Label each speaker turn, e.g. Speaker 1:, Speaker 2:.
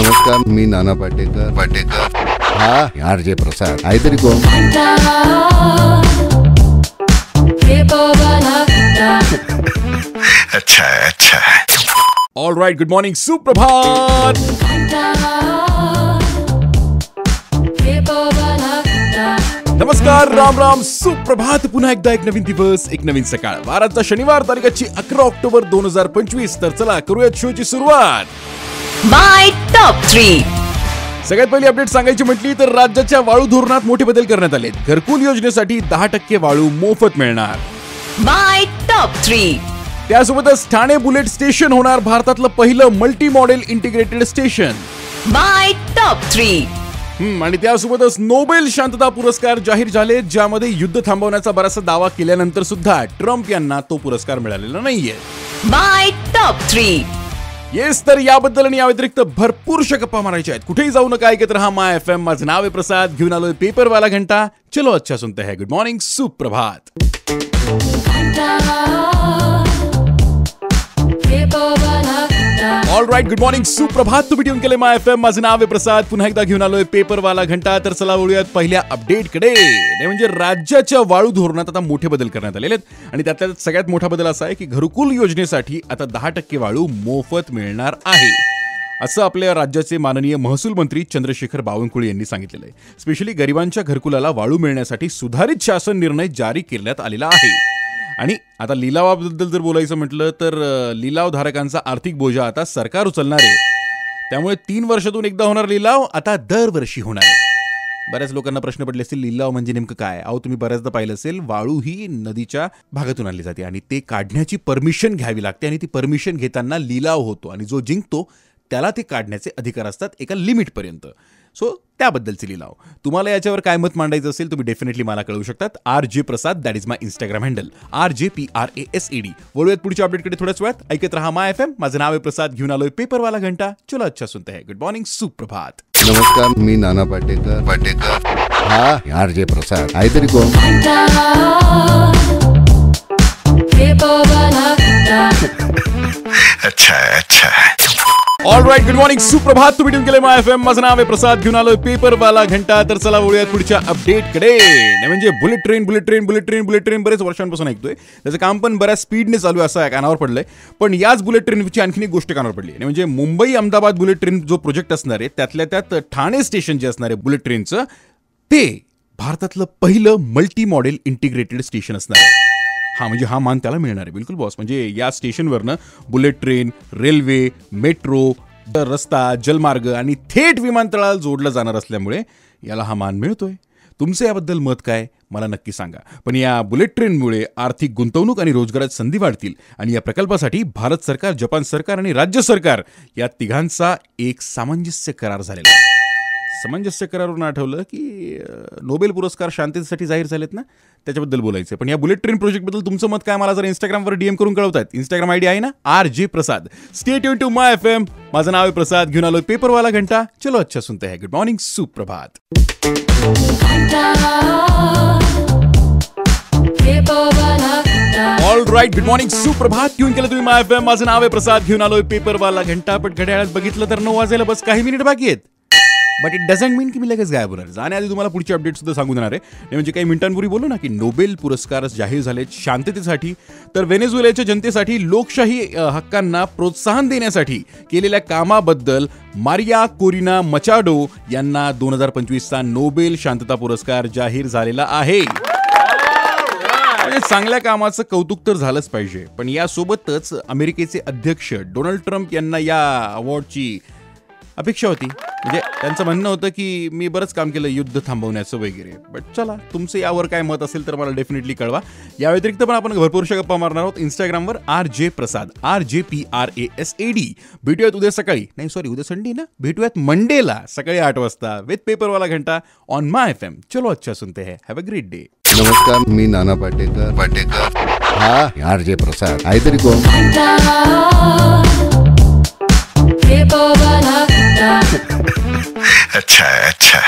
Speaker 1: नमस्कार, मी नाना पाटेकर. हा RJ प्रसाद आहे तरी कोण?
Speaker 2: अच्छा. ऑल राइट, गुड मॉर्निंग, सुप्रभात. नमस्कार, राम राम, सुप्रभात. पुन्हा एकदा एक नवीन दिवस, एक नवीन सकाळ. वाराचा शनिवार, तारीखाची 11 ऑक्टोबर 2025. तर चला करूयात शोची सुरुवात.
Speaker 3: माय टॉप 3.
Speaker 2: सगळ्यात पहिली अपडेट सांगायची म्हटली तर राज्याच्या वाळू धोरणात मोठे बदल करण्यात आले. घरकुल योजनेसाठी 10% वाळू मोफत मिळणार.
Speaker 3: माय टॉप 3.
Speaker 2: त्यासोबतच ठाणे बुलेट स्टेशन होणार भारतातलं पहिलं मल्टी मॉडेल इंटिग्रेटेड स्टेशन.
Speaker 3: माय टॉप 3.
Speaker 2: आणि त्यासोबतच नोबेल शांतता पुरस्कार जाहीर झाले, ज्यामध्ये युद्ध थांबवण्याचा बराचसा दावा केल्यानंतर सुद्धा ट्रम्प यांना तो पुरस्कार मिळालेला नाहीये.
Speaker 3: माय टॉप 3.
Speaker 2: येस, तर याबद्दल आणि या व्यतिरिक्त भरपूरशा गप्पा मारायच्या आहेत. कुठेही जाऊ नका, ऐकत रहा माय FM. माझं नाव आहे प्रसाद, घेऊन आलोय पेपरवाला घंटा. चलो अच्छा सुनते हैं. गुड मॉर्निंग, सुप्रभात. ऑल राईट, गुड मॉर्निंग, सुप्रभात. तुम्ही ट्यून केले माय FM. माझं नाव आहे प्रसाद. पुन्हा एकदा घेऊन आलोय पेपरवाला घंटा. तर चला वळूयात पहिल्या अपडेटकडे. म्हणजे राज्याच्या वाळू धोरणात आता मोठे बदल करण्यात आलेले आहेत आणि त्यातल्या सगळ्यात मोठा बदल असा आहे की घरकुल योजनेसाठी आता 10% वाळू मोफत मिळणार आहे, असं आपल्या राज्याचे माननीय महसूल मंत्री चंद्रशेखर बावनकुळे यांनी सांगितलेलं आहे. स्पेशली गरिबांच्या घरकुलाला वाळू मिळण्यासाठी सुधारित शासन निर्णय जारी करण्यात आलेला आहे. आणि आता लिलावाबद्दल जर बोलायचं म्हटलं तर लिलावधारकांचा आर्थिक बोजा आता सरकार उचलणार आहे. त्यामुळे 3 वर्षातून एकदा होणार लिलाव आता दरवर्षी होणार आहे. बऱ्याच लोकांना प्रश्न पडले असतील, लिलाव म्हणजे नेमकं काय? तुम्ही बऱ्याचदा पाहिलं असेल, वाळू ही नदीच्या भागातून आणली जाते आणि ते काढण्याची परमिशन घ्यावी लागते आणि ती परमिशन घेताना लिलाव होतो आणि जो जिंकतो त्याला ते काढण्याचे अधिकार असतात एका लिमिटपर्यंत. सो त्याबद्दलचे लिलाव. तुम्हाला याच्यावर काय मत मांडायचं असेल तुम्ही डेफिनेटली मला कळवू शकतात. RJ Prasad, that is my Instagram handle, RJPRASAD. वळूयात पुढच्या अपडेटकडे थोड्याच वेळात. ऐकत रहा माय FM. माझं नाव आहे प्रसाद, घेऊन आलोय पेपरवाला घंटा. चलो अच्छा सुनते हैं. गुड मॉर्निंग, सुप्रभात.
Speaker 1: नमस्कार, मी नाना पाटेकर. हा RJ प्रसाद आहे तरी कोण?
Speaker 2: अच्छा. ऑल राईट, गुड मॉर्निंग, सुप्रभात. तुम्ही ट्यून केले माय FM. माझं नाव आहे प्रसाद, घेऊन आलोय पेपरवाला घंटा. तर चला वळूयात पुढच्या अपडेटकडे. म्हणजे बुलेट ट्रेन बरेच वर्षांपासून ऐकतोय. त्याचं काम पण बऱ्याच स्पीडने चालू आहे असं कानावर पडलंय. पण याच बुलेट ट्रेनची आणखी एक गोष्ट कानावर पडली. म्हणजे मुंबई अहमदाबाद बुलेट ट्रेन जो प्रोजेक्ट असणार आहे, त्यातल्या त्यात ठाणे स्टेशन जे असणार आहे बुलेट ट्रेनचं, ते भारतातलं पहिलं मल्टी मॉडेल इंटिग्रेटेड स्टेशन असणार आहे. म्हणजे हा मान त्याला मिळणार आहे. बिलकुल बॉस. म्हणजे या स्टेशनवरनं बुलेट ट्रेन, रेल्वे, मेट्रो, रस्ता, जलमार्ग आणि थेट विमानतळाला जोडलं जाणार असल्यामुळे याला हा मान मिळतोय. तुमचं याबद्दल मत काय मला नक्की सांगा. पण या बुलेट ट्रेनमुळे आर्थिक गुंतवणूक आणि रोजगारात संधी वाढतील आणि या प्रकल्पासाठी भारत सरकार, जपान सरकार आणि राज्य सरकार या तिघांचा एक सामंजस्य करार झालेला आहे. सामंजस्य करारावरून आठवलं की नोबेल पुरस्कार शांततेसाठी जाहीर झालेत ना, त्याच्याबद्दल बोलायचं. पण या बुलेट ट्रेन प्रोजेक्टबद्दल तुमचं मत काय मला जर इंस्टाग्रामवर DM करून कळवतायत. इंस्टाग्राम ID आहे ना, RJ Prasad. Stay tune to my FM. माझं नाव आहे प्रसाद, घेऊन आलोय पेपरवाला घंटा. चलो अच्छा सुनते हैं. गुड मॉर्निंग, सुप्रभात. ऑल राईट, गुड मॉर्निंग, सुप्रभात. ट्यून केलं तुम्ही माय FM. माझं नाव आहे प्रसाद, घेऊन आलोय पेपरवाला घंटा. पण घड्याळात बघितलं तर 9 वाजायला बस काही मिनिट बाकी आहेत. बट इट डझंट मीन की मी लगेच गायब होणार. जाण्याआधी तुम्हाला पुढची अपडेट सुद्धा सांगू देणार आहे. म्हणजे काही मिनिटांपूर्वी बोललो ना की नोबेल पुरस्कार जाहीर झाले शांततेसाठी. तर व्हेनेझुएलाच्या जनतेसाठी लोकशाही हक्कांना प्रोत्साहन देण्यासाठी केलेल्या कामाबद्दल मारिया कोरिना मचाडो यांना 2025चा नोबेल शांतता पुरस्कार जाहीर झालेला आहे. म्हणजे चांगल्या कामाचं कौतुक तर झालंच पाहिजे. पण यासोबतच अमेरिकेचे अध्यक्ष डोनाल्ड ट्रम्प यांना या अवॉर्डची अपेक्षा होती. म्हणजे त्यांचं म्हणणं होतं की मी बरंच काम केलं युद्ध थांबवण्याचं वगैरे. बट चला, तुमचं यावर काय मत असेल तर मला डेफिनेटली कळवा. या व्यतिरिक्त पण आपण भरपूरशा गप्पा मारणार आहोत. इंस्टाग्रामवर RJ प्रसाद, RJPRASAD. भेटूयात उद्या सकाळी, नाही सॉरी उद्या संडे ना, भेटूयात मंडेला सकाळी 8 वाजता विथ पेपरवाला घंटा ऑन माय FM. चलो अच्छा सुनते हैं. Have a great day.
Speaker 1: नमस्कार, मी नाना पाटेकर. हा RJ प्रसाद आहे तरी कोण?
Speaker 3: अच्छा.